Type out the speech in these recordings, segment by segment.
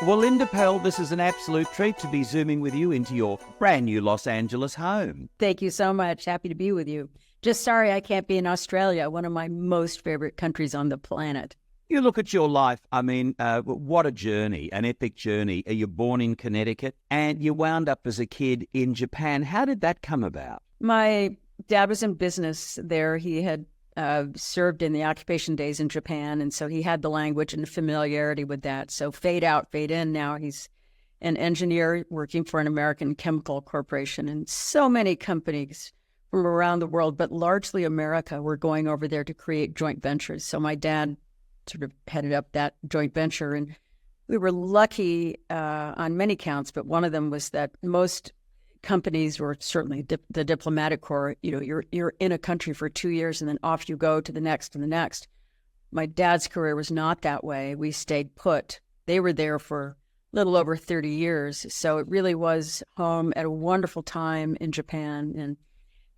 Well, Linda Purl, this is an absolute treat to be Zooming with you into your brand new Los Angeles home. Thank you so much. Happy to be with you. Just sorry I can't be in Australia, one of my most favorite countries on the planet. You look at your life, I mean, what a journey, an epic journey. You born in Connecticut and you wound up as a kid in Japan. How did that come about? My dad was in business there. He had served in the occupation days in Japan, and so he had the language and the familiarity with that. So fade out, fade in. Now he's an engineer working for an American chemical corporation, and so many companies from around the world, but largely America, were going over there to create joint ventures. So my dad sort of headed up that joint venture, and we were lucky on many counts, but one of them was that most companies, or certainly the diplomatic corps, you're in a country for 2 years and then off you go to the next and the next. My dad's career was not that way. We stayed put. They were there for a little over 30 years. So it really was home at a wonderful time in Japan. And in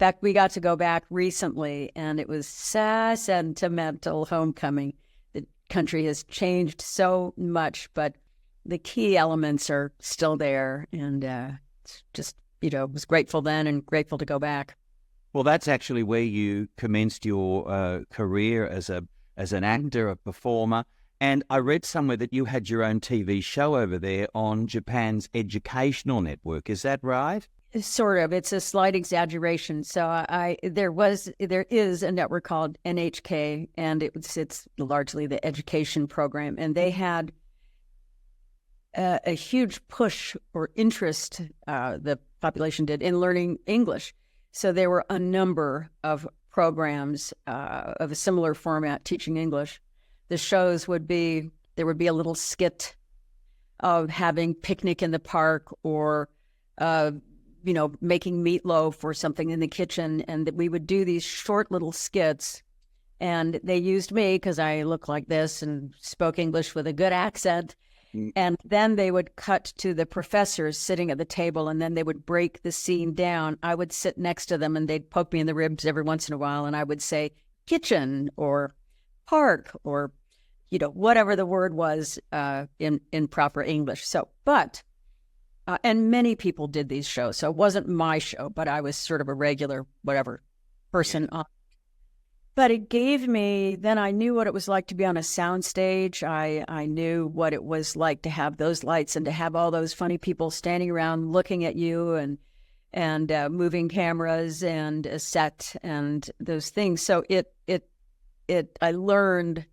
fact, we got to go back recently, and it was so sentimental homecoming. The country has changed so much, but the key elements are still there. And it's just, was grateful then and grateful to go back. Well, that's actually where you commenced your career as an actor, a performer. And I read somewhere that you had your own TV show over there on Japan's educational network. Is that right? Sort of. It's a slight exaggeration. So there is a network called NHK, and it's largely the education program. And they had a huge push or interest, the population did, in learning English. So there were a number of programs of a similar format teaching English. The shows there would be a little skit of having picnic in the park, or making meatloaf or something in the kitchen, and that we would do these short little skits. And they used me because I look like this and spoke English with a good accent. And then they would cut to the professors sitting at the table, and then they would break the scene down. I would sit next to them, and they'd poke me in the ribs every once in a while, and I would say kitchen or park or, whatever the word was in proper English. So, and many people did these shows. So it wasn't my show, but I was sort of a regular person on. But it gave me, then I knew what it was like to be on a sound stage. I knew what it was like to have those lights and to have all those funny people standing around looking at you, and moving cameras and a set and those things. So I learned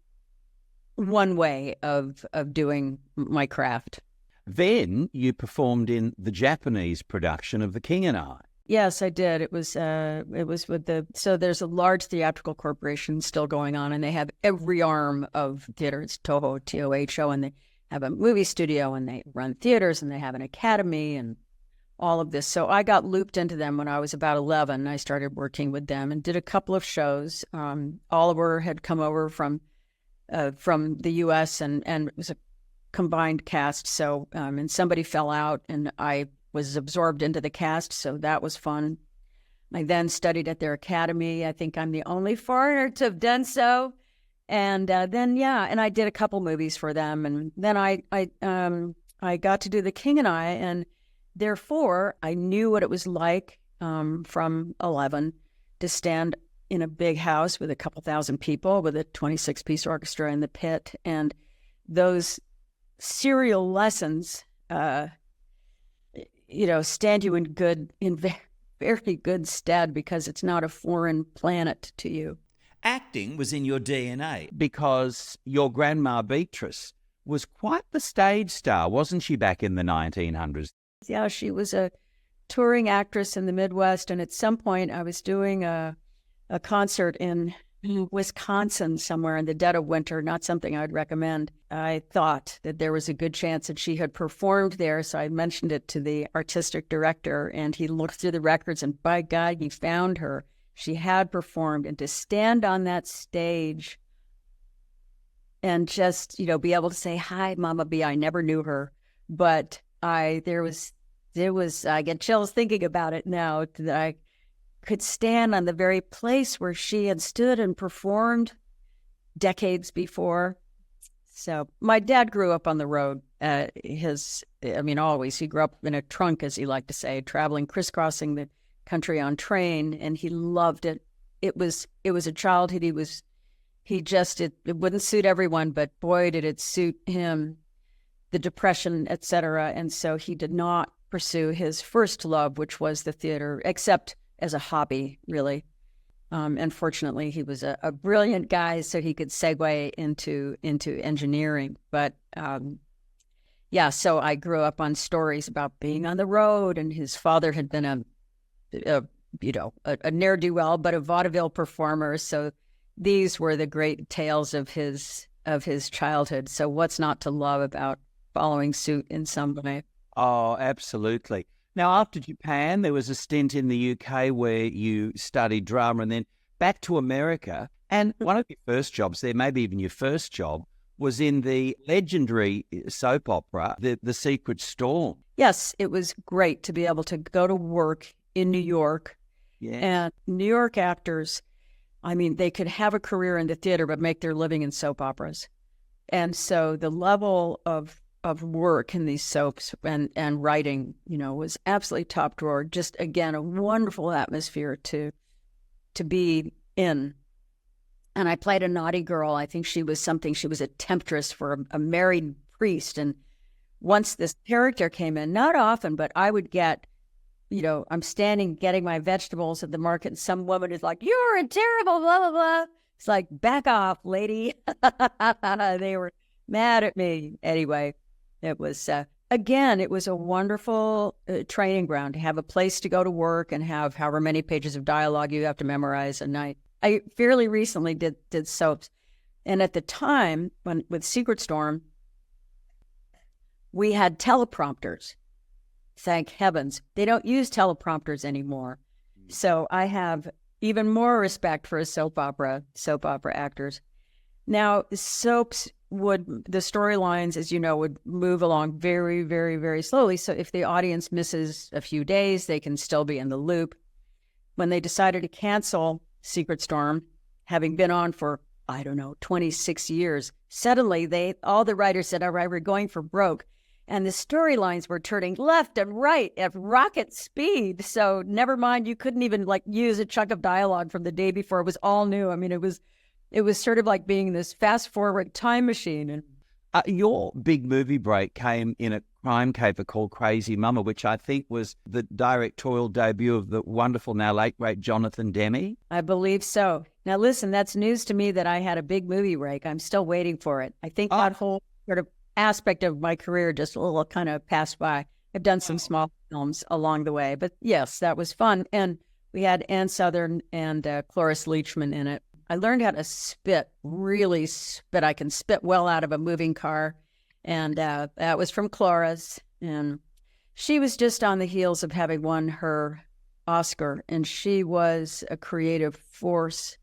one way of doing my craft. Then you performed in the Japanese production of The King and I. Yes, I did. It was with so there's a large theatrical corporation still going on, and they have every arm of theater. It's Toho, T-O-H-O, and they have a movie studio, and they run theaters, and they have an academy, and all of this. So I got looped into them when I was about 11. I started working with them and did a couple of shows. Oliver had come over from the U.S., and it was a combined cast. So and somebody fell out, and I was absorbed into the cast, so that was fun. I then studied at their academy. I think I'm the only foreigner to have done so. And then I did a couple movies for them. And then I got to do The King and I, and therefore I knew what it was like from 11 to stand in a big house with a couple thousand people with a 26-piece orchestra in the pit. And those serial lessons stand you in very good stead, because it's not a foreign planet to you. Acting was in your DNA because your grandma Beatrice was quite the stage star, wasn't she, back in the 1900s? Yeah, she was a touring actress in the Midwest, and at some point I was doing a concert in Wisconsin somewhere in the dead of winter, not something I'd recommend. I thought that there was a good chance that she had performed there, so I mentioned it to the artistic director, and he looked through the records, and by God, he found her. She had performed, and to stand on that stage and just, be able to say, "Hi, Mama B." I never knew her, but I get chills thinking about it now, that I could stand on the very place where she had stood and performed decades before. So my dad grew up on the road, Always, he grew up in a trunk, as he liked to say, traveling, crisscrossing the country on train, and he loved it. It was a childhood. It wouldn't suit everyone, but boy, did it suit him, the depression, etc. And so he did not pursue his first love, which was the theater, except as a hobby, really. And fortunately, he was a brilliant guy, so he could segue into engineering. But so I grew up on stories about being on the road, and his father had been a ne'er-do-well, but a vaudeville performer. So these were the great tales of his childhood. So what's not to love about following suit in some way? Oh, absolutely. Now, after Japan, there was a stint in the UK where you studied drama and then back to America. And one of your first jobs there, maybe even your first job, was in the legendary soap opera, The Secret Storm. Yes, it was great to be able to go to work in New York. Yeah. And New York actors, they could have a career in the theater but make their living in soap operas. And so the level of work in these soaps and writing, was absolutely top drawer. Just, again, a wonderful atmosphere to be in. And I played a naughty girl. I think she was a temptress for a married priest. And once this character came in, not often, but I would get, I'm standing getting my vegetables at the market, and some woman is like, "You're a terrible blah, blah, blah." It's like, back off, lady. They were mad at me. Anyway, it was, it was a wonderful training ground to have a place to go to work and have however many pages of dialogue you have to memorize a night. I fairly recently did soaps. And at the time, with Secret Storm, we had teleprompters. Thank heavens. They don't use teleprompters anymore. So I have even more respect for soap opera actors. Now, the storylines, as you know, would move along very, very, very slowly. So if the audience misses a few days, they can still be in the loop. When they decided to cancel Secret Storm, having been on for, 26 years, suddenly all the writers said, "All right, we're going for broke." And the storylines were turning left and right at rocket speed. So never mind, you couldn't even use a chunk of dialogue from the day before. It was all new. It was sort of like being this fast forward time machine. And your big movie break came in a crime caper called Crazy Mama, which I think was the directorial debut of the wonderful, now late great Jonathan Demme. I believe so. Now listen, that's news to me that I had a big movie break. I'm still waiting for it. I think that whole sort of aspect of my career just a little kind of passed by. I've done some small films along the way, but yes, that was fun. And we had Ann Southern and Cloris Leachman in it. I learned how to really spit. I can spit well out of a moving car. And that was from Cloris. And she was just on the heels of having won her Oscar. And she was a creative force.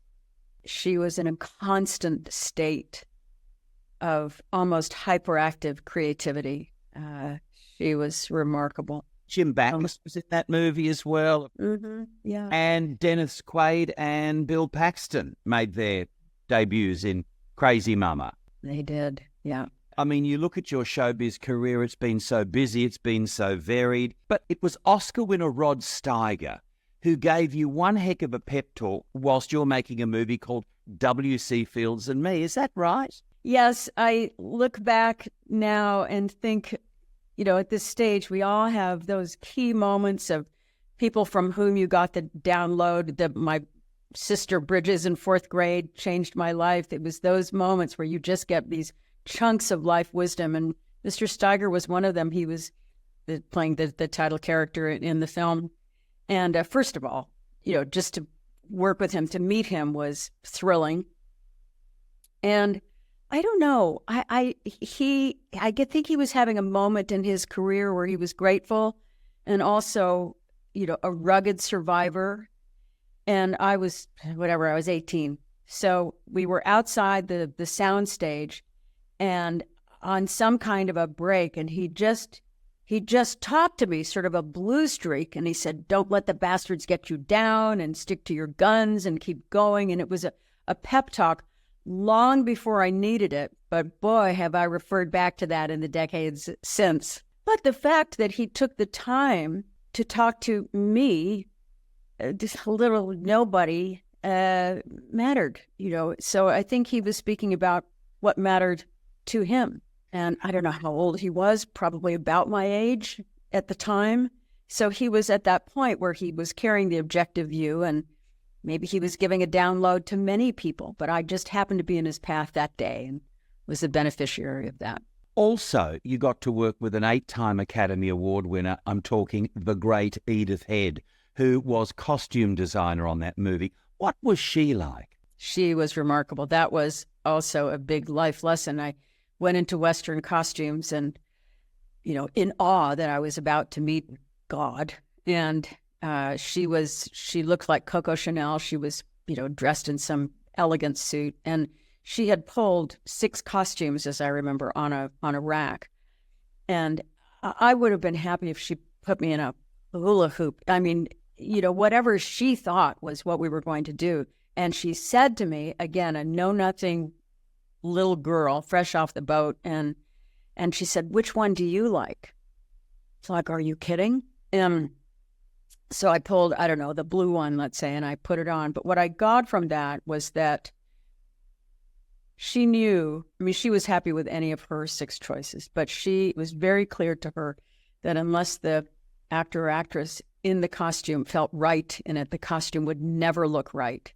She was in a constant state of almost hyperactive creativity. She was remarkable. Jim Backus was in that movie as well. Mm-hmm, yeah. And Dennis Quaid and Bill Paxton made their debuts in Crazy Mama. They did, yeah. You look at your showbiz career, it's been so busy, it's been so varied. But it was Oscar winner Rod Steiger who gave you one heck of a pep talk whilst you're making a movie called W.C. Fields and Me. Is that right? Yes, I look back now and think, at this stage, we all have those key moments of people from whom you got the download. My sister Bridges in 4th grade changed my life. It was those moments where you just get these chunks of life wisdom. And Mr. Steiger was one of them. He was playing the title character in the film. And first of all, just to work with him, to meet him was thrilling. And I don't know. I think he was having a moment in his career where he was grateful and also, a rugged survivor. And I was 18. So we were outside the sound stage and on some kind of a break. And he just talked to me, sort of a blue streak. And he said, "Don't let the bastards get you down and stick to your guns and keep going." And it was a pep talk. long before I needed it, but boy, have I referred back to that in the decades since. But the fact that he took the time to talk to me, just a little nobody, mattered, So I think he was speaking about what mattered to him. And I don't know how old he was, probably about my age at the time. So he was at that point where he was carrying the objective view, and maybe he was giving a download to many people, but I just happened to be in his path that day and was the beneficiary of that. Also, you got to work with an 8-time Academy Award winner. I'm talking the great Edith Head, who was costume designer on that movie. What was she like? She was remarkable. That was also a big life lesson. I went into Western costumes and, in awe that I was about to meet God. And she looked like Coco Chanel. She was, dressed in some elegant suit. And she had pulled 6 costumes, as I remember, on a rack. And I would have been happy if she put me in a hula hoop. I mean, whatever she thought was what we were going to do. And she said to me, again, a know-nothing little girl, fresh off the boat, and she said, "Which one do you like?" It's like, "Are you kidding?" So I pulled, I don't know, the blue one, let's say, and I put it on. But what I got from that was that she knew, she was happy with any of her 6 choices, but it was very clear to her that unless the actor or actress in the costume felt right in it, the costume would never look right.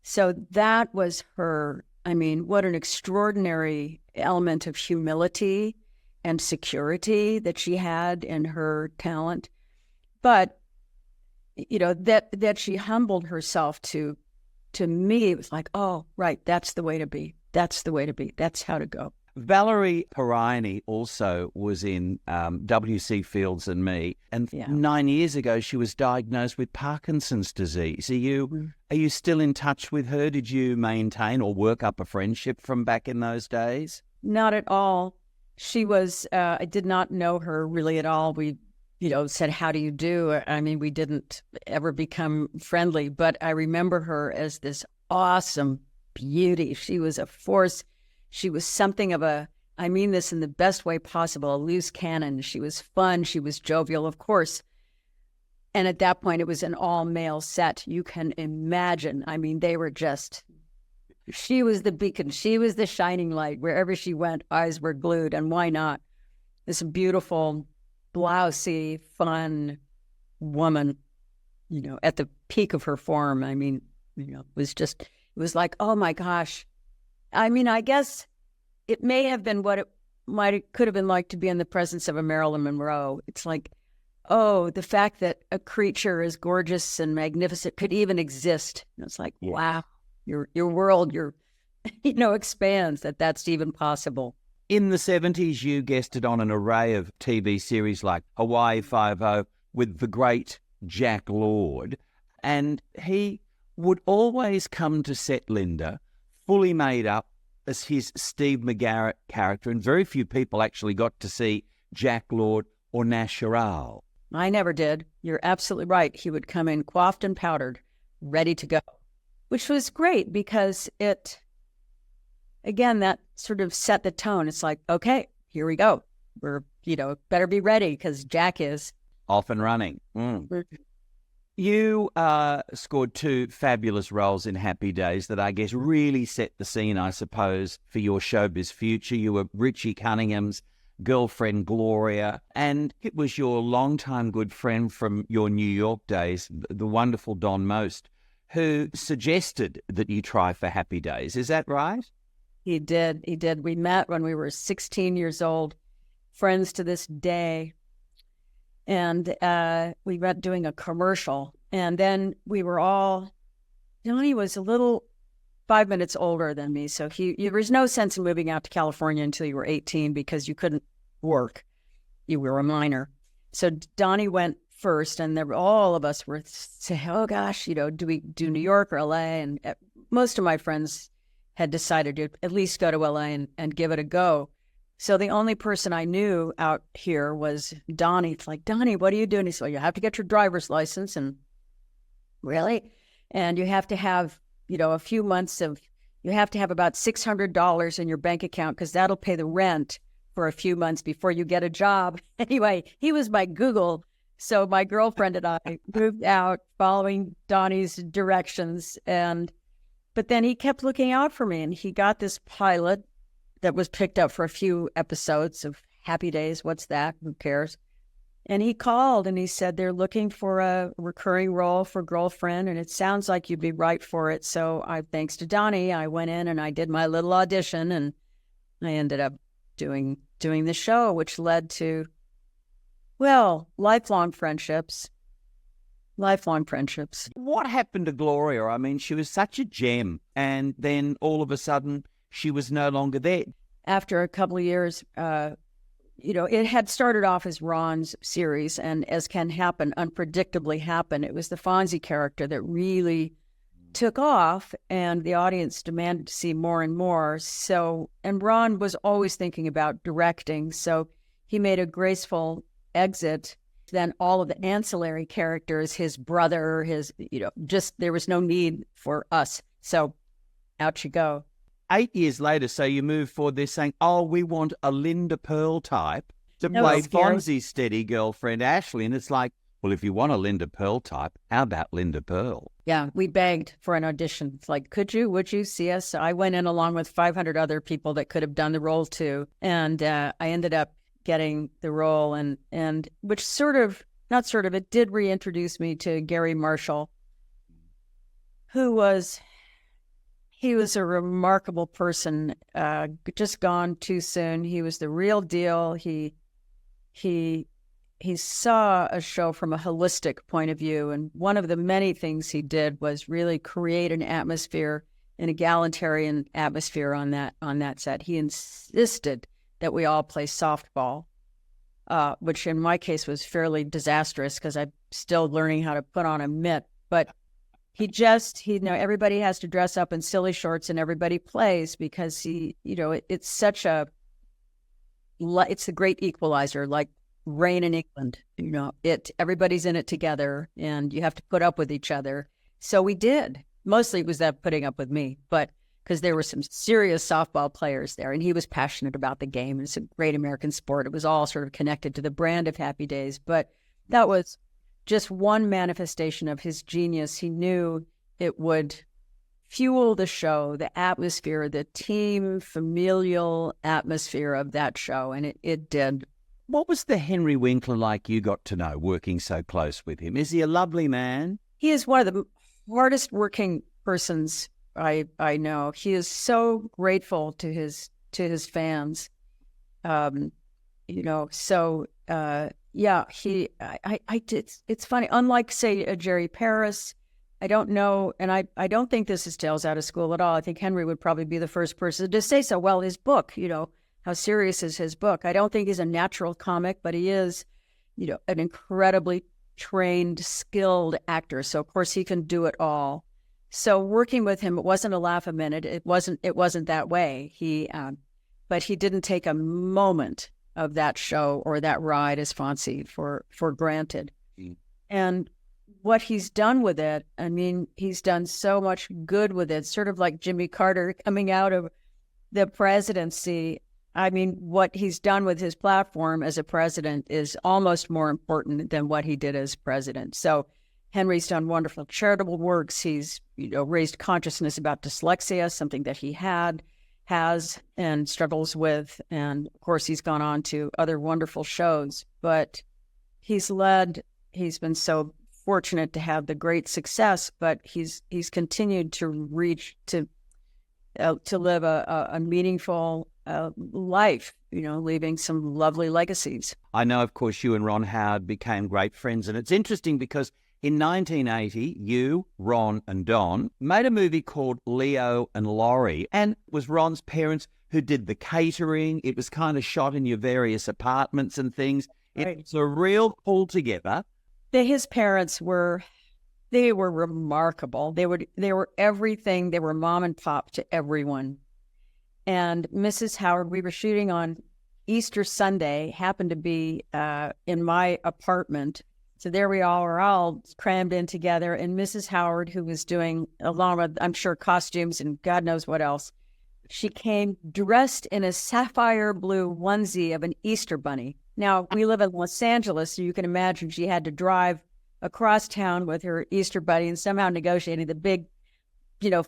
So that was her, what an extraordinary element of humility and security that she had in her talent. But, that she humbled herself to me, it was like, oh, right, that's the way to be. That's the way to be. That's how to go. Valerie Perrine also was in W.C. Fields and Me, and 9 years ago she was diagnosed with Parkinson's disease. Are you still in touch with her? Did you maintain or work up a friendship from back in those days? Not at all. She was, I did not know her really at all. We, said, "How do you do?" We didn't ever become friendly, but I remember her as this awesome beauty. She was a force. She was something of I mean this in the best way possible, a loose cannon. She was fun. She was jovial, of course. And at that point, it was an all-male set. You can imagine. They were she was the beacon. She was the shining light. Wherever she went, eyes were glued. And why not? This beautiful, blousy, fun woman, at the peak of her form. It was like, oh my gosh. I guess it may have been what it could have been like to be in the presence of a Marilyn Monroe. It's like, oh, the fact that a creature as gorgeous and magnificent could even exist. And it's like, wow, your world, expands that that's even possible. In the 70s, you guested on an array of TV series like Hawaii Five-0 with the great Jack Lord, and he would always come to set, Linda, fully made up as his Steve McGarrett character, and very few people actually got to see Jack Lord or Natural. I never did. You're absolutely right. He would come in coiffed and powdered, ready to go, which was great because it, again, that sort of set the tone. It's like, okay, here we go. We're, better be ready because Jack is off and running. You scored 2 fabulous roles in Happy Days that I guess really set the scene, I suppose, for your showbiz future. You were Richie Cunningham's girlfriend, Gloria, and it was your longtime good friend from your New York days, the wonderful Don Most, who suggested that you try for Happy Days. Is that right? He did. We met when we were 16 years old, friends to this day. And we went doing a commercial. And then we were Johnny was a little 5 minutes older than me. So there was no sense in moving out to California until you were 18 because you couldn't work. You were a minor. So Donnie went first, and all of us were saying, oh gosh, do we do New York or LA? And most of my friends had decided to at least go to LA and give it a go. So the only person I knew out here was Donnie. It's like, Donnie, what are you doing? He said, well, you have to get your driver's license. And really? And you have to have, a few months of you have to have about $600 in your bank account because that'll pay the rent for a few months before you get a job. Anyway, he was my Google. So my girlfriend and I moved out following Donnie's directions. But then he kept looking out for me, and he got this pilot that was picked up for a few episodes of Happy Days. What's that? Who cares? And he called and he said, they're looking for a recurring role for Girlfriend, and it sounds like you'd be right for it. So thanks to Donnie, I went in and I did my little audition, and I ended up doing the show, which led to, well, lifelong friendships. What happened to Gloria? I mean, she was such a gem, and then all of a sudden she was no longer there. After a couple of years, it had started off as Ron's series, and as can happen, unpredictably happen, it was the Fonzie character that really took off, and the audience demanded to see more and more. So, and Ron was always thinking about directing, so he made a graceful exit. Then all of the ancillary characters, his brother, just there was no need for us. So out you go. 8 years later, so you move forward, they're saying, oh, we want a Linda Purl type to play Fonzie's steady girlfriend, Ashley. And it's like, well, if you want a Linda Purl type, how about Linda Purl? Yeah, we begged for an audition. It's like, would you see us? So I went in along with 500 other people that could have done the role too. And I ended up getting the role, and which it did reintroduce me to Gary Marshall, he was a remarkable person, just gone too soon. He was the real deal. He saw a show from a holistic point of view, and one of the many things he did was really create an egalitarian atmosphere on that set. He insisted that we all play softball, which in my case was fairly disastrous because I'm still learning how to put on a mitt. But everybody has to dress up in silly shorts and everybody plays because it's the great equalizer, like rain in England. Everybody's in it together and you have to put up with each other. So we did. Mostly it was that putting up with me, but because there were some serious softball players there, and he was passionate about the game, and it's a great American sport. It was all sort of connected to the brand of Happy Days, but that was just one manifestation of his genius. He knew it would fuel the show, the atmosphere, the team, familial atmosphere of that show, and it did. What was the Henry Winkler like you got to know, working so close with him? Is he a lovely man? He is one of the hardest working persons I know. He is so grateful to his fans. It's funny. Unlike, say, a Jerry Paris, I don't know, and I don't think this is Tales Out of School at all. I think Henry would probably be the first person to say so. Well, his book, how serious is his book? I don't think he's a natural comic, but he is, an incredibly trained, skilled actor. So of course he can do it all. So working with him, it wasn't a laugh a minute. It wasn't that way. But he didn't take a moment of that show or that ride as Fonzie for granted. Mm. And what he's done with it, I mean, he's done so much good with it, sort of like Jimmy Carter coming out of the presidency. I mean, what he's done with his platform as a president is almost more important than what he did as president. So Henry's done wonderful charitable works. He's, raised consciousness about dyslexia, something that he has and struggles with. And of course, he's gone on to other wonderful shows, but he's been so fortunate to have the great success, but he's continued to live a meaningful life, leaving some lovely legacies. I know, of course, you and Ron Howard became great friends, and it's interesting because in 1980, you, Ron, and Don made a movie called Leo and Laurie, and it was Ron's parents who did the catering. It was kind of shot in your various apartments and things. Right. It's a real pull together. His parents were remarkable. They were everything. They were mom and pop to everyone. And Mrs. Howard, we were shooting on Easter Sunday, happened to be in my apartment. So there we all were, all crammed in together. And Mrs. Howard, who was doing, along with, I'm sure, costumes and God knows what else, she came dressed in a sapphire blue onesie of an Easter bunny. Now, we live in Los Angeles, so you can imagine she had to drive across town with her Easter bunny and somehow negotiating the big,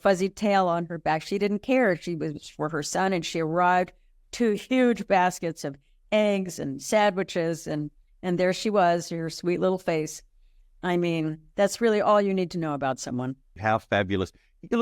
fuzzy tail on her back. She didn't care. She was for her son, and she arrived 2 huge baskets of eggs and sandwiches, and there she was, her sweet little face. I mean, that's really all you need to know about someone. How fabulous.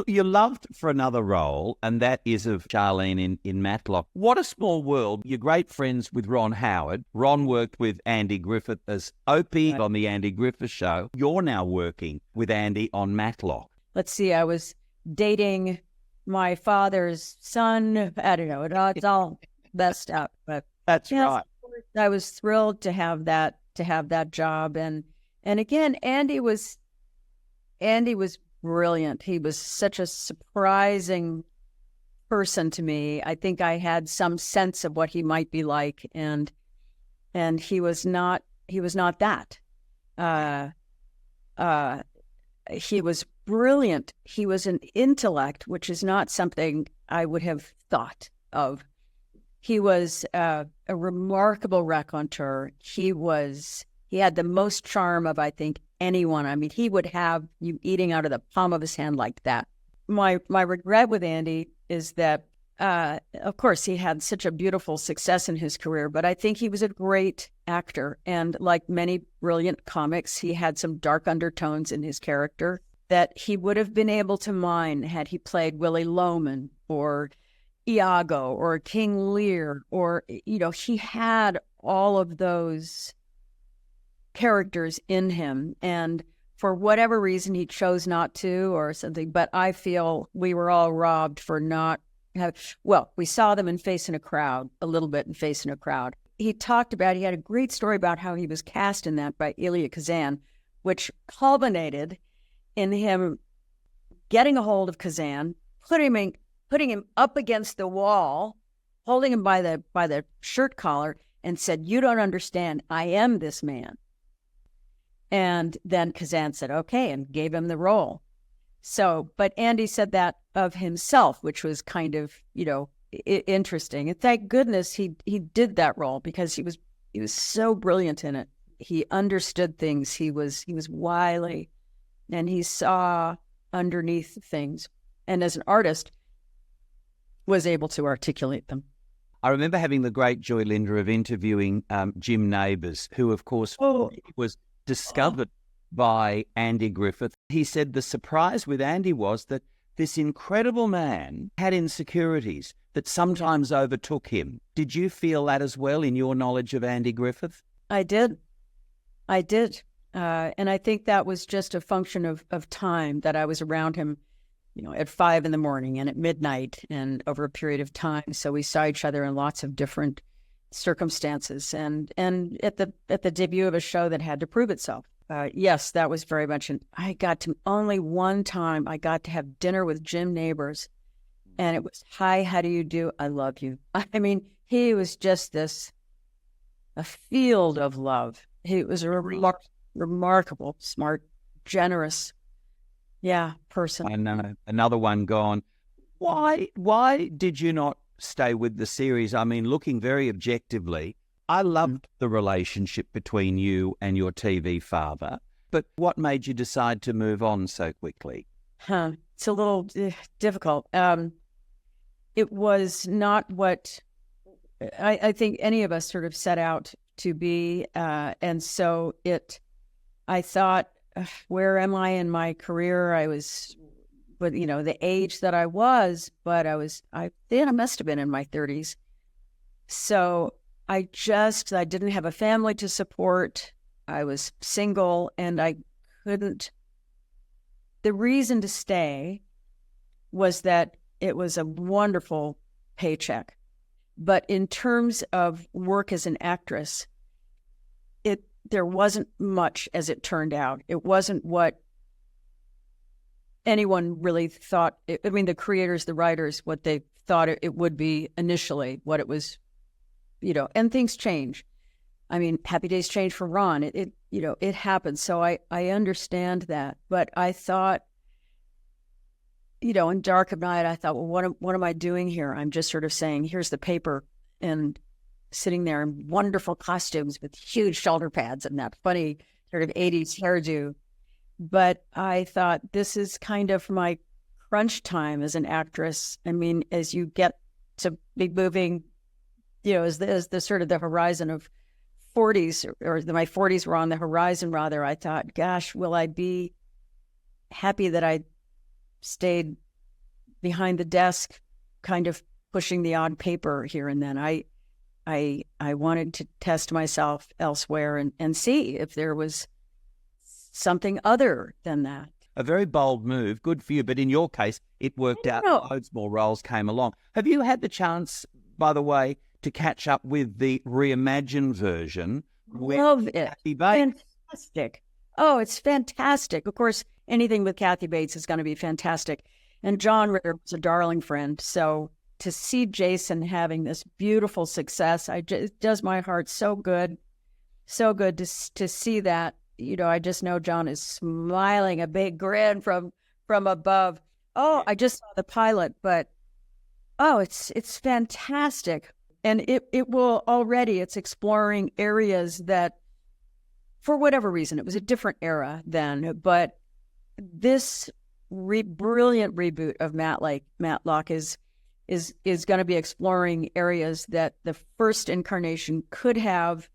You're loved for another role, and that is of Charlene in Matlock. What a small world. You're great friends with Ron Howard. Ron worked with Andy Griffith as Opie on the Andy Griffith Show. You're now working with Andy on Matlock. Let's see, I was dating my father's son. I don't know, it's all messed up. But that's right. I was thrilled to have that job. And again, Andy was brilliant. He was such a surprising person to me. I think I had some sense of what he might be like, and he was not that. He was brilliant. He was an intellect, which is not something I would have thought of. He was a remarkable raconteur. He had the most charm of, I think, anyone. I mean, he would have you eating out of the palm of his hand like that. My regret with Andy is that, of course, he had such a beautiful success in his career, but I think he was a great actor. And like many brilliant comics, he had some dark undertones in his character that he would have been able to mine had he played Willie Loman or Iago or King Lear, or, he had all of those characters in him, and for whatever reason he chose not to or something. But I feel we were all robbed for not we saw them in Facing a Crowd a little bit in Facing a Crowd. He had a great story about how he was cast in that by Elia Kazan, which culminated in him getting a hold of Kazan, putting him up against the wall, holding him by the shirt collar, and said, "You don't understand, I am this man." And then Kazan said, okay, and gave him the role. So, but Andy said that of himself, which was kind of, interesting. And thank goodness he did that role, because he was so brilliant in it. He understood things. He was wily, and he saw underneath things. And as an artist, was able to articulate them. I remember having the great joy, Linda, of interviewing Jim Neighbours, who, of course, was discovered by Andy Griffith. He said the surprise with Andy was that this incredible man had insecurities that sometimes overtook him. Did you feel that as well in your knowledge of Andy Griffith? I did. And I think that was just a function of time, that I was around him, at 5 a.m. and at midnight and over a period of time. So we saw each other in lots of different circumstances, and at the debut of a show that had to prove itself. Yes, that was very much. Only one time I got to have dinner with Jim Neighbours, and it was, "Hi, how do you do? I love you." I mean, he was just a field of love. He was a remarkable, smart, generous, person. I know. Another one gone. Why did you not stay with the series? I mean, looking very objectively, I loved the relationship between you and your TV father, but what made you decide to move on so quickly? It's a little difficult. It was not what I think any of us sort of set out to be, and so I thought, where am I in my career? I was, but the age that I was, but I must have been in my 30s. So I didn't have a family to support. I was single, and I couldn't. The reason to stay was that it was a wonderful paycheck. But in terms of work as an actress, there wasn't much, as it turned out. It wasn't what anyone really thought. The creators, the writers, what they thought it would be initially, what it was, and things change. Happy Days changed for Ron. it happens. So I understand that. But I thought, in dark of night, I thought, well, what am I doing here? I'm just sort of saying, here's the paper, and sitting there in wonderful costumes with huge shoulder pads and that funny sort of 80s hairdo. But I thought, this is kind of my crunch time as an actress. I mean, as you get to be moving, as the sort of the horizon of 40s, or my 40s were on the horizon, rather, I thought, gosh, will I be happy that I stayed behind the desk, kind of pushing the odd paper here and then? I wanted to test myself elsewhere and see if there was something other than that. A very bold move, good for you. But in your case, it worked out. Loads more roles came along. Have you had the chance, by the way, to catch up with the reimagined version? Love it. Kathy Bates. Fantastic. Oh, it's fantastic. Of course, anything with Kathy Bates is going to be fantastic. And John Ritter was a darling friend. So to see Jason having this beautiful success, it does my heart so good to see that. I just know John is smiling, a big grin from above. Oh, I just saw the pilot, but it's fantastic. And it will already, it's exploring areas that, for whatever reason, it was a different era then, but this brilliant reboot of Matlock is going to be exploring areas that the first incarnation could have,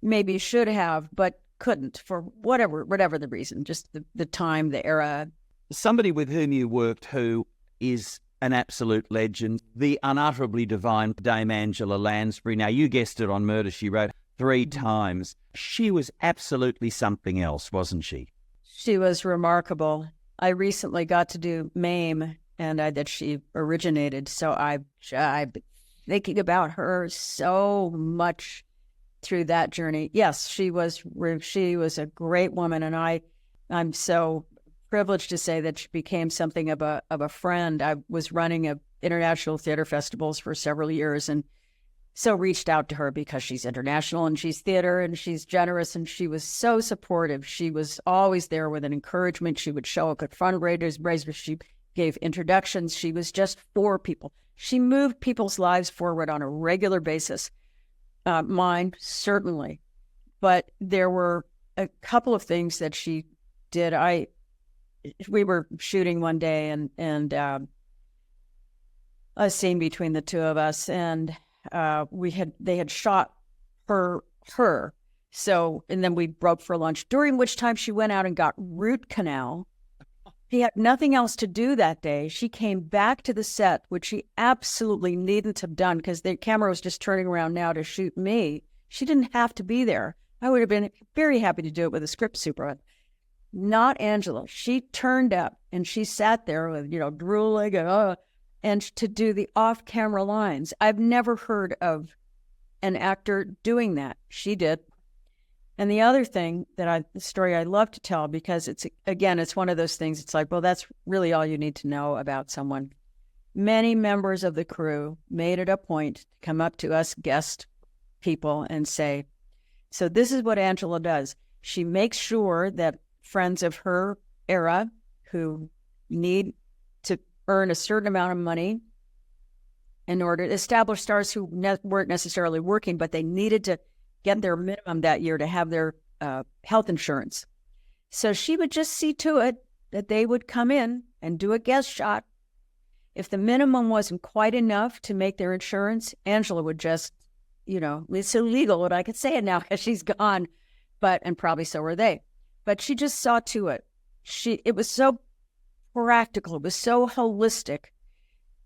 maybe should have, but couldn't, for whatever the reason, just the time, the era. Somebody with whom you worked who is an absolute legend, the unutterably divine Dame Angela Lansbury. Now, you guessed it on Murder, She Wrote 3 times. She was absolutely something else, wasn't she? She was remarkable. I recently got to do MAME, and that she originated, so I've been thinking about her so much through that journey. Yes, she was a great woman, and I'm so privileged to say that she became something of a friend. I was running international theater festivals for several years, and so reached out to her because she's international and she's theater and she's generous, and she was so supportive. She was always there with an encouragement. She would show up at fundraisers. She gave introductions. She was just for people. She moved people's lives forward on a regular basis. Mine, certainly. But there were a couple of things that she did. We were shooting one day and a scene between the two of us, and they had shot her. So, and then we broke for lunch, during which time she went out and got root canal. She had nothing else to do that day. She came back to the set, which she absolutely needn't have done because the camera was just turning around now to shoot me. She didn't have to be there. I would have been very happy to do it with a script super. Not Angela. She turned up and she sat there with, drooling and to do the off-camera lines. I've never heard of an actor doing that. She did. And the other thing the story I love to tell, because it's one of those things, it's like, well, that's really all you need to know about someone. Many members of the crew made it a point to come up to us guest people and say, so this is what Angela does. She makes sure that friends of her era who need to earn a certain amount of money in order to establish stars who weren't necessarily working, but they needed to get their minimum that year to have their health insurance. So she would just see to it that they would come in and do a guest shot. If the minimum wasn't quite enough to make their insurance, Angela would just, it's illegal, and I could say it now because she's gone, and probably so are they. But she just saw to it. It was so practical. It was so holistic.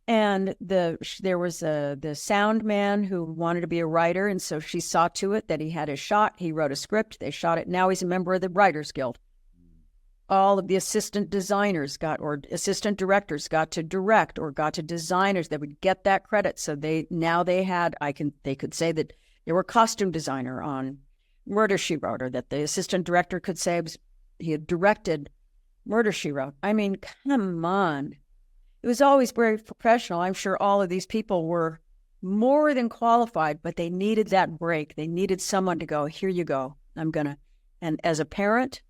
And there was the sound man who wanted to be a writer, and so she saw to it that he had his shot. He wrote a script. They shot it. Now he's a member of the Writers Guild. All of the assistant designers or assistant directors got to direct or got to designers that would get that credit. So they could say that they were costume designer on Murder, She Wrote, or that the assistant director could say he had directed Murder, She Wrote. I mean, come on. It was always very professional. I'm sure all of these people were more than qualified, but they needed that break. They needed someone to go, here you go. I'm going to And as a parent,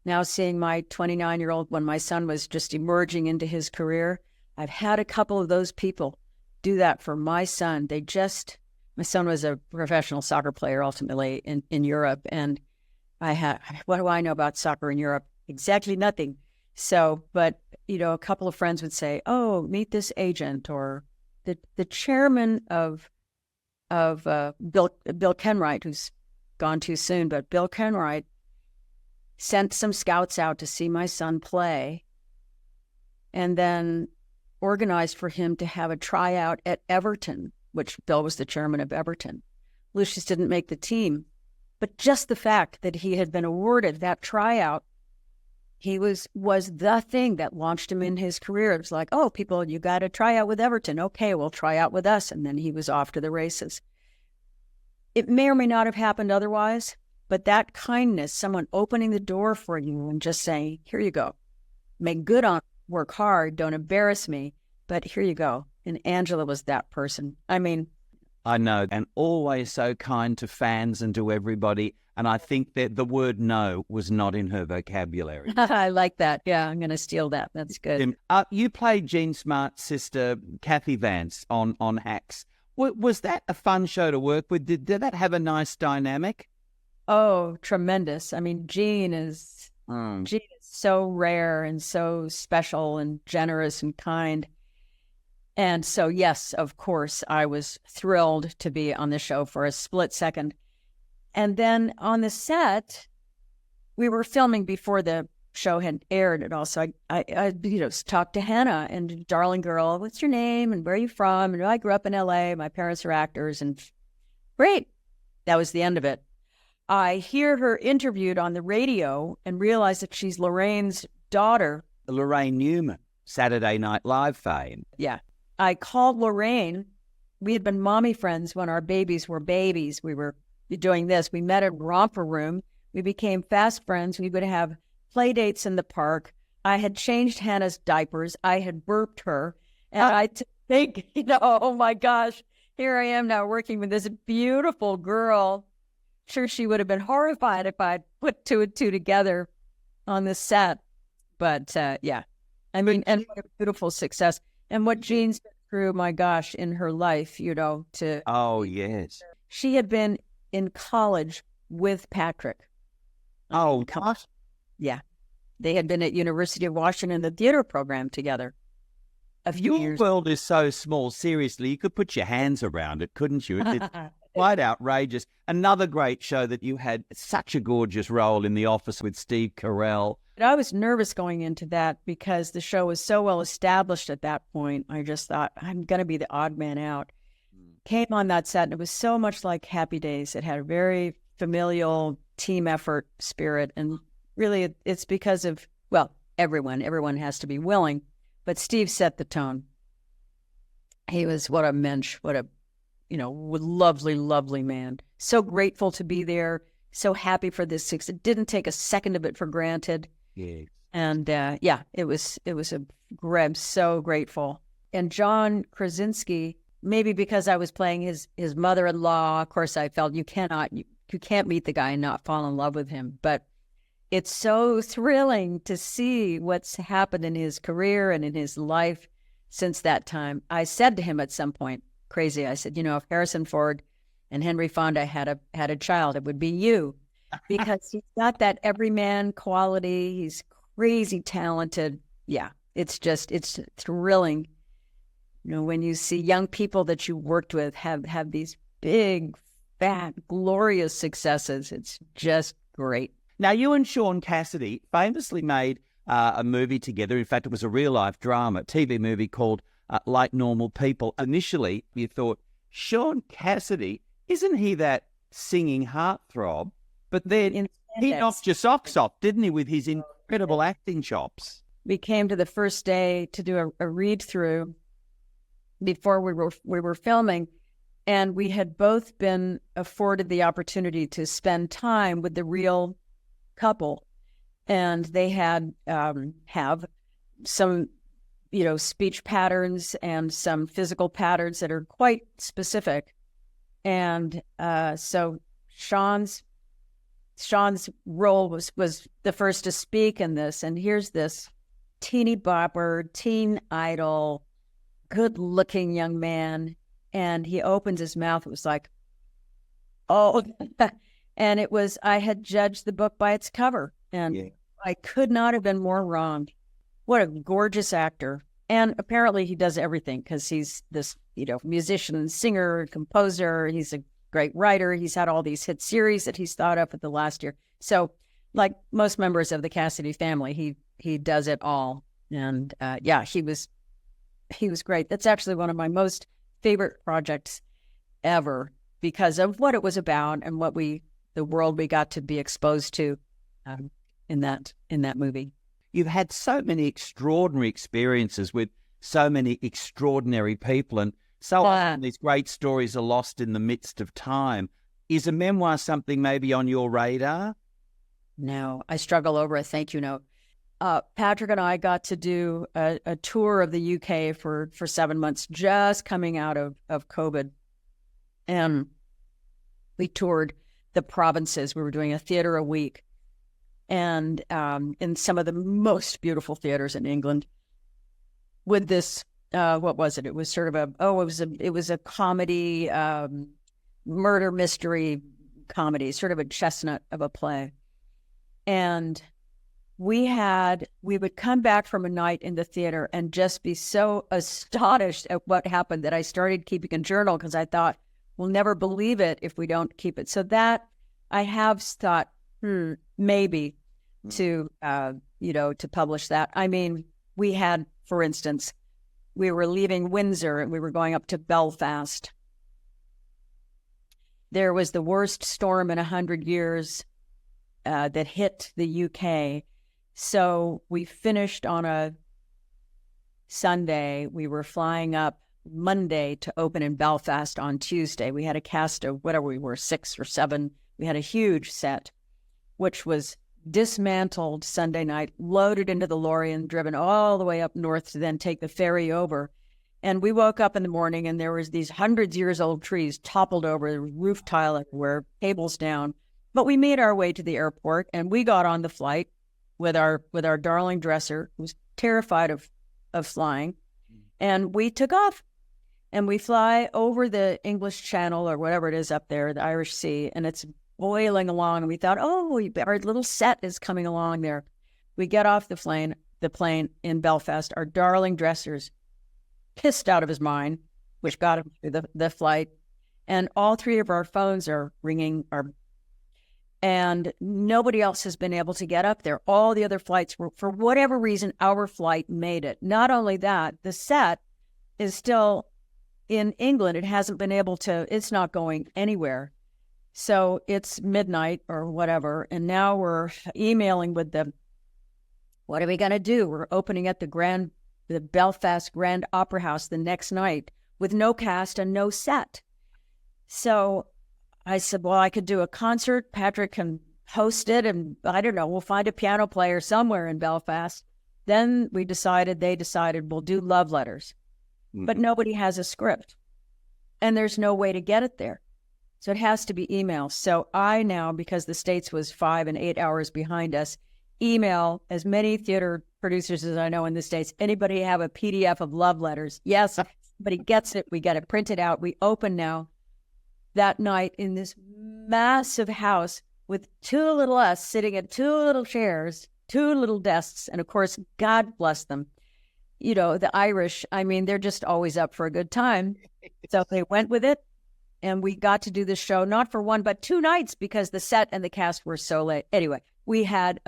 now seeing my 29-year-old, when my son was just emerging into his career, I've had a couple of those people do that for my son. My son was a professional soccer player ultimately in Europe. And what do I know about soccer in Europe? Exactly nothing. So, but, a couple of friends would say, oh, meet this agent, or the chairman of Bill Kenwright, who's gone too soon, but Bill Kenwright sent some scouts out to see my son play, and then organized for him to have a tryout at Everton, which Bill was the chairman of Everton. Lucius didn't make the team, but just the fact that he had been awarded that tryout, he was the thing that launched him in his career. It was like, oh, people, you got to try out with Everton. Okay, well, try out with us. And then he was off to the races. It may or may not have happened otherwise, but that kindness, someone opening the door for you and just saying, here you go, make good on it, work hard, don't embarrass me, but here you go. And Angela was that person. I mean, I know, and always so kind to fans and to everybody. And I think that the word no was not in her vocabulary. I like that. Yeah, I'm going to steal that. That's good. You played Jean Smart's sister, Kathy Vance, on Hacks. Was that a fun show to work with? Did that have a nice dynamic? Oh, tremendous. I mean, Jean is so rare and so special and generous and kind. And so, yes, of course, I was thrilled to be on the show for a split second. And then on the set, we were filming before the show had aired at all. So I talked to Hannah, and darling girl, what's your name and where are you from? And I grew up in LA. My parents are actors, and great. That was the end of it. I hear her interviewed on the radio and realize that she's Lorraine's daughter. Lorraine Newman, Saturday Night Live fame. Yeah. I called Lorraine. We had been mommy friends when our babies were babies. We were doing this. We met at Romper Room. We became fast friends. We would have play dates in the park. I had changed Hannah's diapers. I had burped her. And I think, oh my gosh, here I am now working with this beautiful girl. Sure, she would have been horrified if I'd put two and two together on this set. But yeah, I mean, and what a beautiful success. And what Jean's been through, my gosh, in her life, Oh, yes. She had been in college with Patrick. Oh, gosh. Yeah. They had been at University of Washington, the theater program together a few years. Your world is so small. Seriously, you could put your hands around it, couldn't you? It's quite outrageous. Another great show that you had such a gorgeous role in The Office with Steve Carell. But I was nervous going into that because the show was so well established at that point. I just thought, I'm going to be the odd man out. Came on that set, and it was so much like Happy Days. It had a very familial team effort spirit. And really, it's because of, well, everyone has to be willing. But Steve set the tone. He was, what a mensch, what a, lovely, lovely man. So grateful to be there. So happy for this success. It didn't take a second of it for granted. Yeah. And it was I'm so grateful. And John Krasinski, maybe because I was playing his mother-in-law, of course I felt you can't meet the guy and not fall in love with him. But it's so thrilling to see what's happened in his career and in his life since that time. I said to him at some point, crazy, I said, if Harrison Ford and Henry Fonda had a child, it would be you. Because he's got that everyman quality. He's crazy talented. Yeah, it's thrilling. When you see young people that you worked with have these big, fat, glorious successes, it's just great. Now, you and Shaun Cassidy famously made a movie together. In fact, it was a real-life drama, TV movie called Like Normal People. Initially, you thought, Shaun Cassidy, isn't he that singing heartthrob? But then he knocked your socks off, didn't he, with his incredible acting chops? We came to the first day to do a read-through before we were filming, and we had both been afforded the opportunity to spend time with the real couple, and they had have some, speech patterns and some physical patterns that are quite specific, and so Shaun's Shaun's role was the first to speak in this. And here's this teeny bopper, teen idol, good looking young man. And he opens his mouth. It was like, oh, and it was, I had judged the book by its cover, and I could not have been more wrong. What a gorgeous actor. And apparently he does everything because he's this, musician, singer, composer. He's a great writer. He's had all these hit series that he's thought up at the last year. So like most members of the Cassidy family, he does it all. And he was great. That's actually one of my most favorite projects ever because of what it was about and the world we got to be exposed to in that movie. You've had so many extraordinary experiences with so many extraordinary people, and so often these great stories are lost in the midst of time. Is a memoir something maybe on your radar? No, I struggle over a thank you note. Patrick and I got to do a tour of the UK for 7 months, just coming out of COVID. And we toured the provinces. We were doing a theater a week. And in some of the most beautiful theaters in England with this, what was it? It was sort of it was a comedy, murder mystery comedy, sort of a chestnut of a play. And we would come back from a night in the theater and just be so astonished at what happened that I started keeping a journal because I thought, we'll never believe it if we don't keep it. So that I have thought, maybe to publish that. I mean, we had, for instance, we were leaving Windsor and we were going up to Belfast. There was the worst storm in 100 years that hit the UK. So we finished on a Sunday. We were flying up Monday to open in Belfast on Tuesday. We had a cast of whatever we were, 6 or 7. We had a huge set, which was dismantled Sunday night, loaded into the lorry and driven all the way up north to then take the ferry over. And we woke up in the morning and there was these hundreds years old trees toppled over, roof tile everywhere, cables down. But we made our way to the airport and we got on the flight with our darling dresser, who was terrified of flying. And we took off and we fly over the English Channel or whatever it is up there, the Irish Sea, and it's boiling along, and we thought, our little set is coming along there. We get off the plane in Belfast. Our darling dresser's pissed out of his mind, which got him through the flight, and all 3 of our phones are ringing, and nobody else has been able to get up there. All the other flights were, for whatever reason, our flight made it. Not only that, the set is still in England. It hasn't been able to, it's not going anywhere. So it's midnight or whatever, and now we're emailing with them. What are we going to do? We're opening at the Belfast Grand Opera House the next night with no cast and no set. So I said, well, I could do a concert. Patrick can host it, and I don't know, we'll find a piano player somewhere in Belfast. Then they decided we'll do love letters. But nobody has a script, and there's no way to get it there. So it has to be email. So I now, because the States was 5 and 8 hours behind us, email as many theater producers as I know in the States. Anybody have a PDF of love letters? Yes, somebody gets it. We get it printed out. We open now that night in this massive house with 2 little us sitting at 2 little chairs, 2 little desks. And of course, God bless them. The Irish, I mean, they're just always up for a good time. So they went with it. And we got to do this show, not for 1, but 2 nights because the set and the cast were so late. Anyway, we had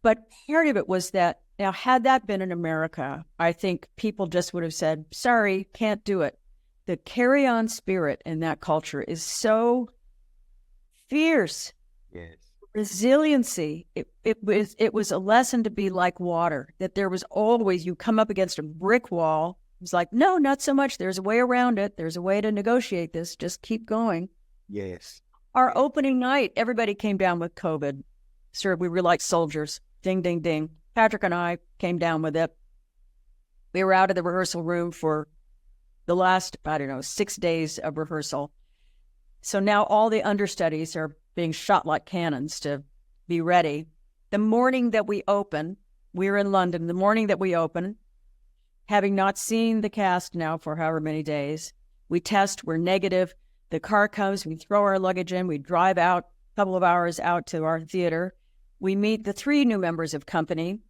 but part of it was that, now, had that been in America, I think people just would have said, sorry, can't do it. The carry-on spirit in that culture is so fierce. Yes. Resiliency. It was a lesson to be like water, that there was always, you come up against a brick wall. It's like, no, not so much. There's a way around it. There's a way to negotiate this. Just keep going. Yes. Our opening night, everybody came down with COVID. Sir, we were like soldiers. Ding, ding, ding. Patrick and I came down with it. We were out of the rehearsal room for the last, 6 days of rehearsal. So now all the understudies are being shot like cannons to be ready. The morning that we open, we're in London, the morning that we open, having not seen the cast now for however many days, we test, we're negative. The car comes, we throw our luggage in, we drive out a couple of hours out to our theater. We meet the 3 new members of company.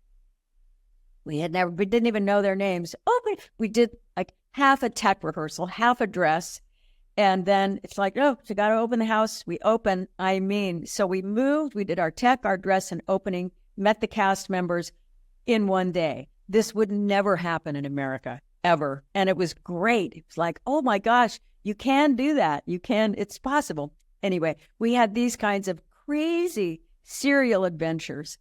We didn't even know their names. Oh, we did like half a tech rehearsal, half a dress. And then it's like, oh, you got to open the house. We open, so we moved, we did our tech, our dress, and opening, met the cast members in one day. This would never happen in America, ever. And it was great. It was like, oh my gosh, you can do that. It's possible. Anyway, we had these kinds of crazy serial adventures,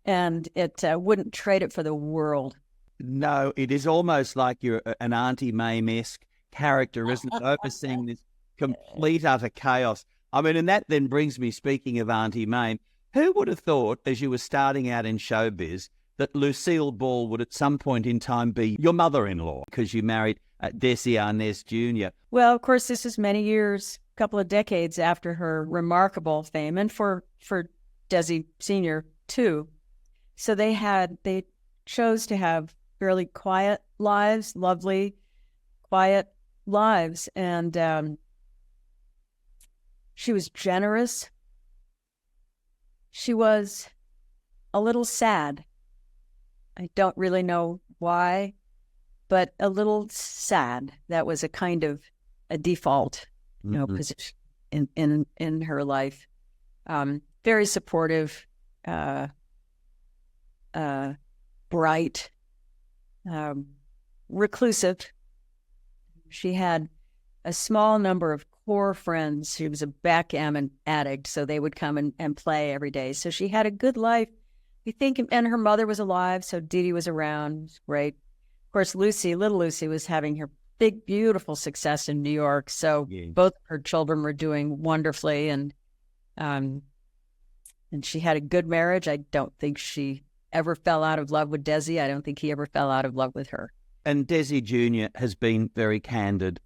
and it wouldn't trade it for the world. No, it is almost like you're an Auntie Mame-esque character, isn't it? Overseeing this complete, utter chaos. I mean, and that then brings me, speaking of Auntie Mame, who would have thought, as you were starting out in showbiz, that Lucille Ball would at some point in time be your mother-in-law, because you married Desi Arnaz Jr.? Well, of course, this is many years, a couple of decades after her remarkable fame, and for Desi Sr. too. So they chose to have fairly quiet lives, lovely, quiet lives. And she was generous. She was a little sad. I don't really know why, but a little sad. That was a kind of a default, position in her life. Very supportive, bright, reclusive. She had a small number of core friends. She was a backgammon addict, so they would come and play every day. So she had a good life, we think, and her mother was alive, so Dee Dee was around. It was great. Of course, little Lucy was having her big, beautiful success in New York. So both her children were doing wonderfully, and she had a good marriage. I don't think she ever fell out of love with Desi. I don't think he ever fell out of love with her. And Desi Jr. has been very candid,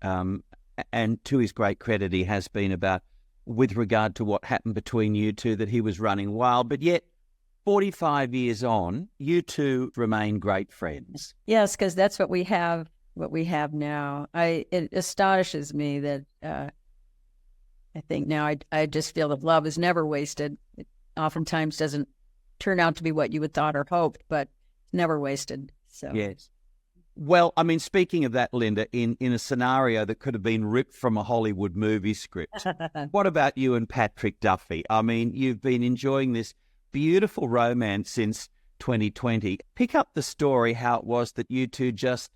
and to his great credit, he has been about, with regard to what happened between you two, that he was running wild. But yet, 45 years on, you two remain great friends. Yes, because that's what we have now. It astonishes me that I think now I just feel that love is never wasted. It oftentimes doesn't turn out to be what you had thought or hoped, but it's never wasted. So yes. Well, I mean, speaking of that, Linda, in a scenario that could have been ripped from a Hollywood movie script, what about you and Patrick Duffy? I mean, you've been enjoying this beautiful romance since 2020. Pick up the story, how it was that you two just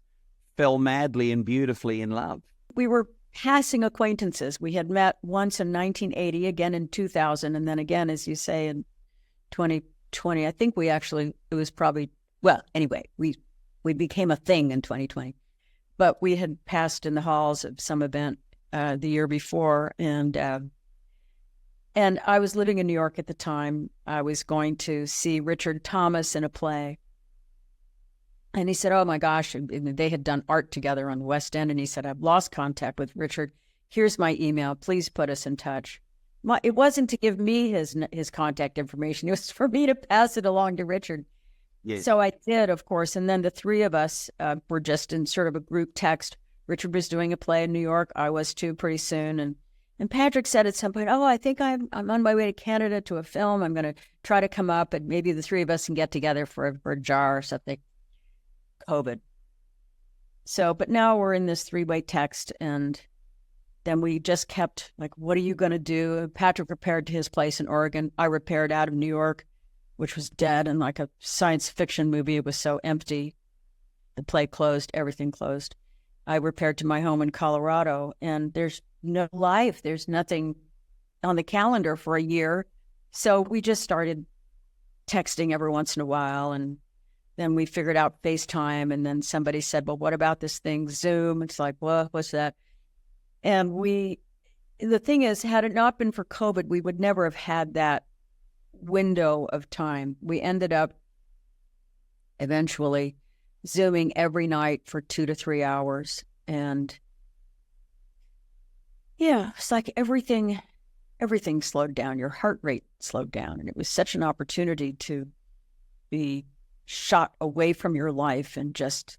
fell madly and beautifully in love. We were passing acquaintances. We had met once in 1980, again in 2000, and then again, as you say, in 2020. I think it was probably, well, anyway, we became a thing in 2020. But we had passed in the halls of some event the year before, and I was living in New York at the time. I was going to see Richard Thomas in a play. And he said, oh my gosh, they had done art together on the West End. And he said, I've lost contact with Richard. Here's my email. Please put us in touch. It wasn't to give me his contact information. It was for me to pass it along to Richard. Yes. So I did, of course. And then the three of us were just in sort of a group text. Richard was doing a play in New York. I was too, pretty soon. And Patrick said at some point, oh, I think I'm on my way to Canada to a film. I'm going to try to come up, and maybe the three of us can get together for a jar or something. COVID. So, but now we're in this three-way text, and then we just kept like, what are you going to do? Patrick repaired to his place in Oregon. I repaired out of New York, which was dead and like a science fiction movie. It was so empty. The play closed, everything closed. I repaired to my home in Colorado, and there's no life. There's nothing on the calendar for a year. So we just started texting every once in a while, and then we figured out FaceTime, and then somebody said, well, what about this thing, Zoom? It's like, well, what's that? And the thing is, had it not been for COVID, we would never have had that window of time. We ended up eventually Zooming every night for 2 to 3 hours. And yeah, it's like everything everything slowed down. Your heart rate slowed down. And it was such an opportunity to be shot away from your life and just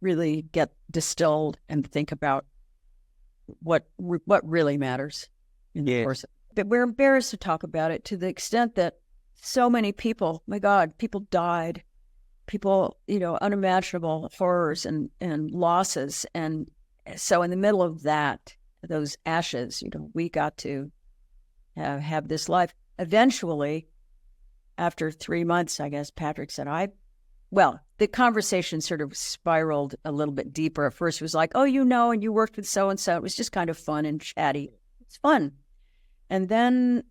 really get distilled and think about what really matters in the course of it. But we're embarrassed to talk about it to the extent that so many people, my God, people died, people, unimaginable horrors and losses. And so in the middle of that, those ashes, we got to have this life. Eventually, after 3 months, I guess, Patrick said, the conversation sort of spiraled a little bit deeper. At first, it was like, oh, and you worked with so-and-so. It was just kind of fun and chatty. It's fun. And then,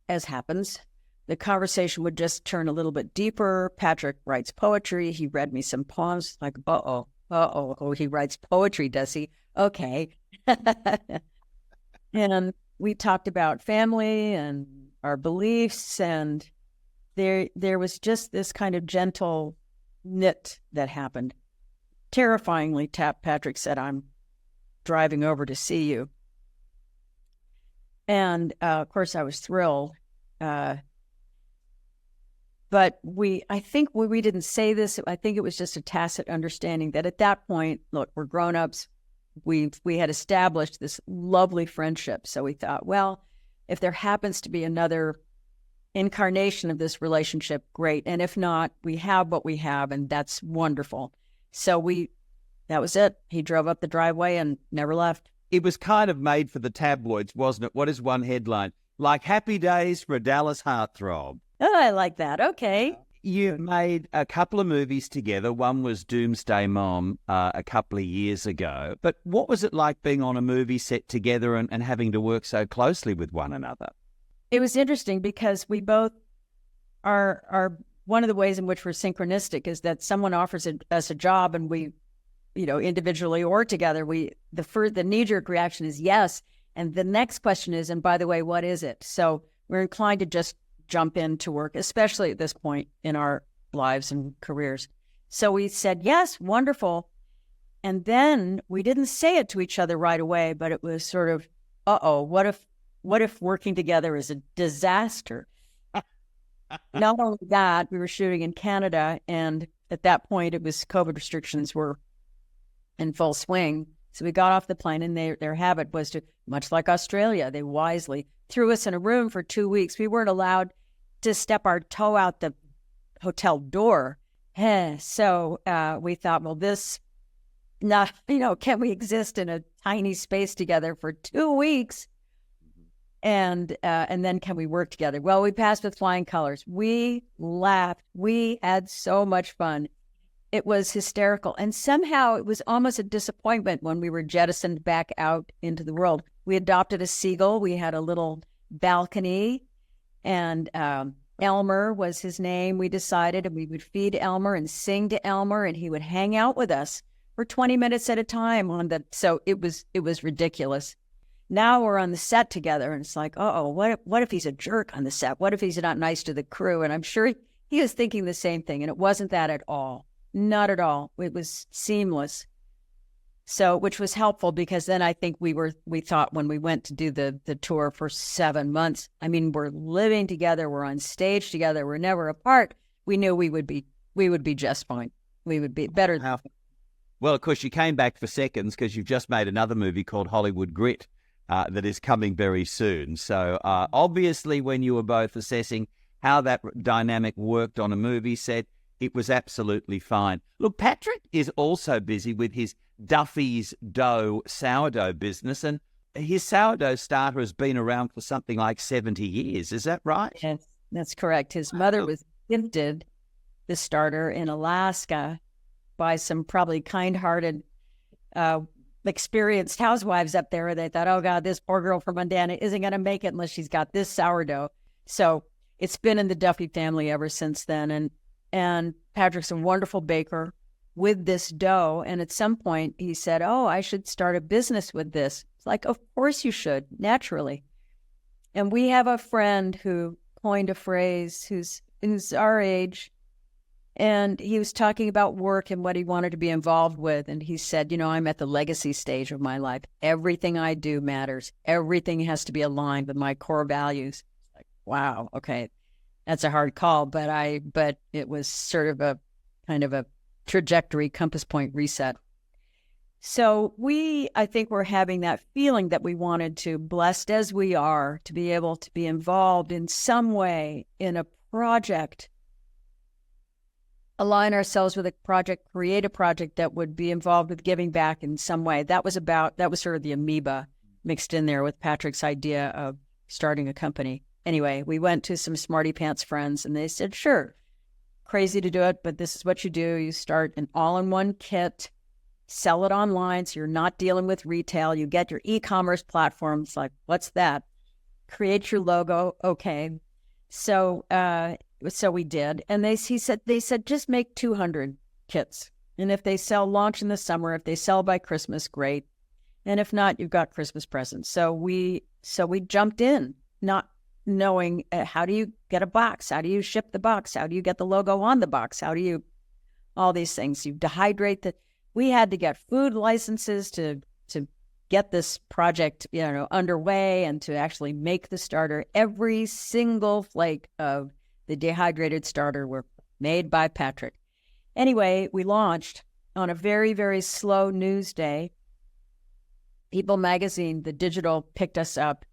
as happens, the conversation would just turn a little bit deeper. Patrick writes poetry. He read me some poems. Like, oh, he writes poetry, does he? Okay. And we talked about family and our beliefs, and there was just this kind of gentle knit that happened. Terrifyingly, Patrick said, I'm driving over to see you. And, of course, I was thrilled. But I think we didn't say this. I think it was just a tacit understanding that at that point, look, we're grown-ups. We had established this lovely friendship. So we thought, well, if there happens to be another incarnation of this relationship, great. And if not, we have what we have, and that's wonderful. So that was it. He drove up the driveway and never left. It was kind of made for the tabloids, wasn't it? What is one headline? Like Happy Days for a Dallas Heartthrob. Oh, I like that. Okay. You made a couple of movies together. One was Doomsday Mom a couple of years ago. But what was it like being on a movie set together and having to work so closely with one another? It was interesting because we both are one of the ways in which we're synchronistic is that someone offers us a job and we, individually or together, the knee-jerk reaction is yes. And the next question is, and by the way, what is it? So we're inclined to just jump into work, especially at this point in our lives and careers. So we said, yes, wonderful. And then we didn't say it to each other right away, but it was sort of, what if working together is a disaster? Not only that, we were shooting in Canada, and at that point, it was COVID restrictions were in full swing. So we got off the plane, and their habit was to, much like Australia, they wisely threw us in a room for 2 weeks. We weren't allowed to step our toe out the hotel door. So we thought, well, can we exist in a tiny space together for 2 weeks? And then can we work together? Well, we passed with flying colors. We laughed. We had so much fun. It was hysterical. And somehow it was almost a disappointment when we were jettisoned back out into the world. We adopted a seagull. We had a little balcony, and Elmer was his name, we decided, and we would feed Elmer and sing to Elmer, and he would hang out with us for 20 minutes at a time so it was ridiculous. Now we're on the set together, and it's like, what if he's a jerk on the set? What if he's not nice to the crew? And I'm sure he was thinking the same thing, and it wasn't that at all. Not at all. It was seamless. So, which was helpful because then I think we thought when we went to do the tour for 7 months, I mean, we're living together, we're on stage together, we're never apart. We knew we would be just fine. We would be better. Well, of course, you came back for seconds because you've just made another movie called Hollywood Grit that is coming very soon. So obviously, when you were both assessing how that dynamic worked on a movie set, it was absolutely fine. Look, Patrick is also busy with his Duffy's Dough sourdough business, and his sourdough starter has been around for something like 70 years. Is that right? Yes, that's correct. His mother was gifted the starter in Alaska by some probably kind-hearted, experienced housewives up there. They thought, oh, God, this poor girl from Montana isn't going to make it unless she's got this sourdough. So it's been in the Duffy family ever since then. And Patrick's a wonderful baker with this dough. And at some point he said, oh, I should start a business with this. It's like, of course you should, naturally. And we have a friend who coined a phrase who's our age, And he was talking about work and what he wanted to be involved with. And he said, I'm at the legacy stage of my life. Everything I do matters. Everything has to be aligned with my core values. Like, wow, okay, that's a hard call, but it was sort of a kind of a trajectory compass point reset. So I think we're having that feeling that we wanted to, blessed as we are, to be able to be involved in some way in a project, align ourselves with a project, create a project that would be involved with giving back in some way. That was sort of the amoeba mixed in there with Patrick's idea of starting a company. Anyway, we went to some smarty pants friends and they said, sure, crazy to do it, but this is what you do. You start an all-in-one kit, sell it online, so you're not dealing with retail. You get your e-commerce platform. It's like, what's that? Create your logo. Okay. So we did. And they said, just make 200 kits. And if they sell, launch in the summer. If they sell by Christmas, great. And if not, you've got Christmas presents. So we jumped in, not knowing how do you get a box? How do you ship the box? How do you get the logo on the box? How do you, all these things. You dehydrate the, we had to get food licenses to get this project, underway and to actually make the starter. Every single flake of the dehydrated starter were made by Patrick. Anyway, we launched on a very, very slow news day. People Magazine, the digital, picked us up,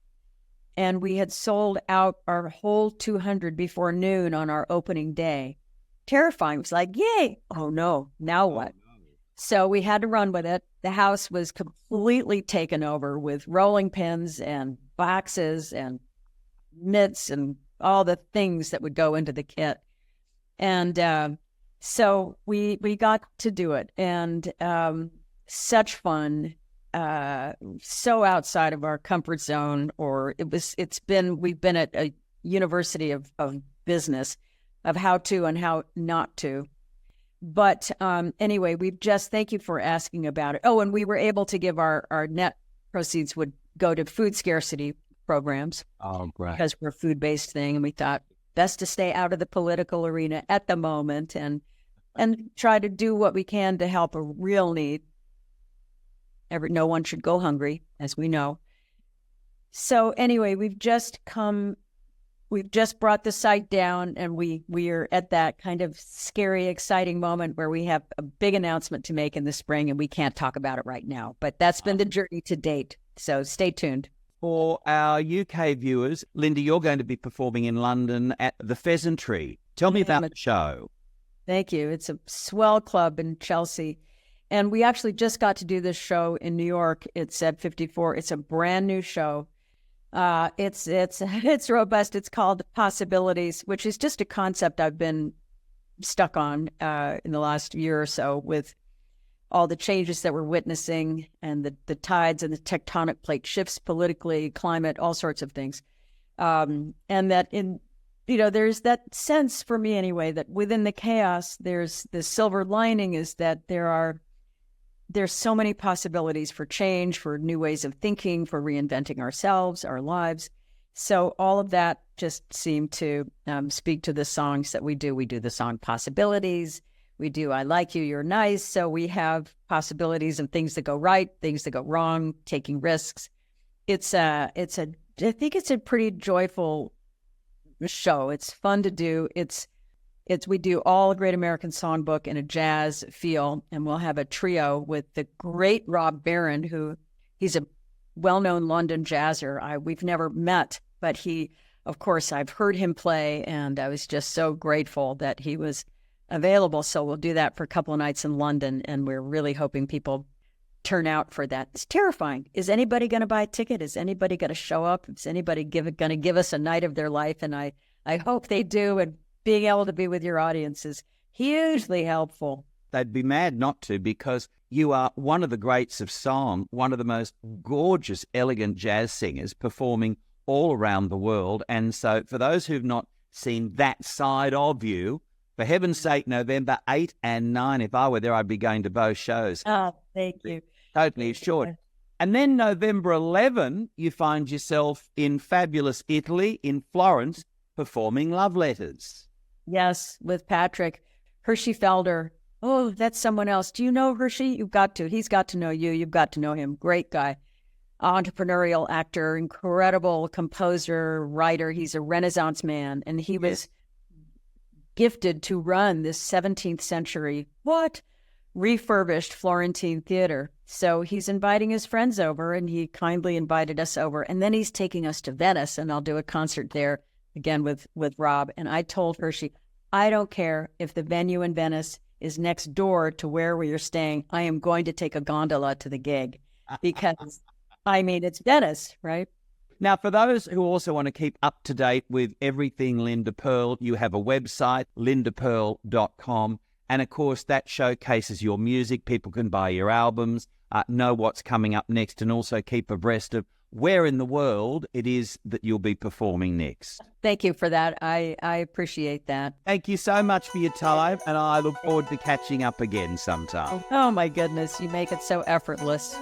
and we had sold out our whole 200 before noon on our opening day. Terrifying. It was like, yay! Oh no, now what? So we had to run with it. The house was completely taken over with rolling pins and boxes and mitts and all the things that would go into the kit. And so we got to do it. And such fun, so outside of our comfort zone, we've been at a university of business, of how to and how not to. But anyway, thank you for asking about it. Oh, and we were able to give our net proceeds would go to food scarcity programs. Oh, great. Because we're a food-based thing. And we thought best to stay out of the political arena at the moment and try to do what we can to help a real need. No one should go hungry, as we know. So anyway, we've just brought the site down, and we are at that kind of scary, exciting moment where we have a big announcement to make in the spring, and we can't talk about it right now. But that's been the journey to date. So stay tuned. For our UK viewers, Linda, you're going to be performing in London at the Pheasantry. Tell me about the show. Thank you. It's a swell club in Chelsea. And we actually just got to do this show in New York. It's at 54. It's a brand new show. It's robust. It's called Possibilities, which is just a concept I've been stuck on in the last year or so with all the changes that we're witnessing and the tides and the tectonic plate shifts politically, climate, all sorts of things. And that there's that sense for me anyway, that within the chaos, there's the silver lining is that there's so many possibilities for change, for new ways of thinking, for reinventing ourselves, our lives. So all of that just seemed to speak to the songs that we do. We do the song Possibilities. We do I Like You, You're Nice. So we have possibilities of things that go right, things that go wrong, taking risks. I think it's a pretty joyful show. It's fun to do. We do all a Great American Songbook in a jazz feel, and we'll have a trio with the great Rob Barron, he's a well-known London jazzer. We've never met, but of course, I've heard him play, and I was just so grateful that he was available. So we'll do that for a couple of nights in London, and we're really hoping people turn out for that. It's terrifying. Is anybody going to buy a ticket? Is anybody going to show up? Is anybody going to give us a night of their life? And I hope they do, and being able to be with your audience is hugely helpful. They'd be mad not to, because you are one of the greats of song, one of the most gorgeous, elegant jazz singers performing all around the world. And so for those who've not seen that side of you, for heaven's sake, November 8 and 9, if I were there, I'd be going to both shows. Oh, thank you. Totally assured. And then November 11, you find yourself in fabulous Italy, in Florence, performing Love Letters. Yes, with Patrick. Hershey Felder. Oh, that's someone else. Do you know Hershey? You've got to. He's got to know you. You've got to know him. Great guy. Entrepreneurial actor, incredible composer, writer. He's a Renaissance man. And he was gifted to run this 17th century, refurbished Florentine theater. So he's inviting his friends over, and he kindly invited us over. And then he's taking us to Venice, and I'll do a concert there again with Rob. And I told Hershey, I don't care if the venue in Venice is next door to where we are staying. I am going to take a gondola to the gig because, I mean, it's Venice, right? Now, for those who also want to keep up to date with everything Linda Purl, you have a website, lindapurl.com. And, of course, that showcases your music. People can buy your albums, know what's coming up next, and also keep abreast of where in the world it is that you'll be performing next. Thank you for that. I appreciate that. Thank you so much for your time, and I look forward to catching up again sometime. Oh, my goodness. You make it so effortless.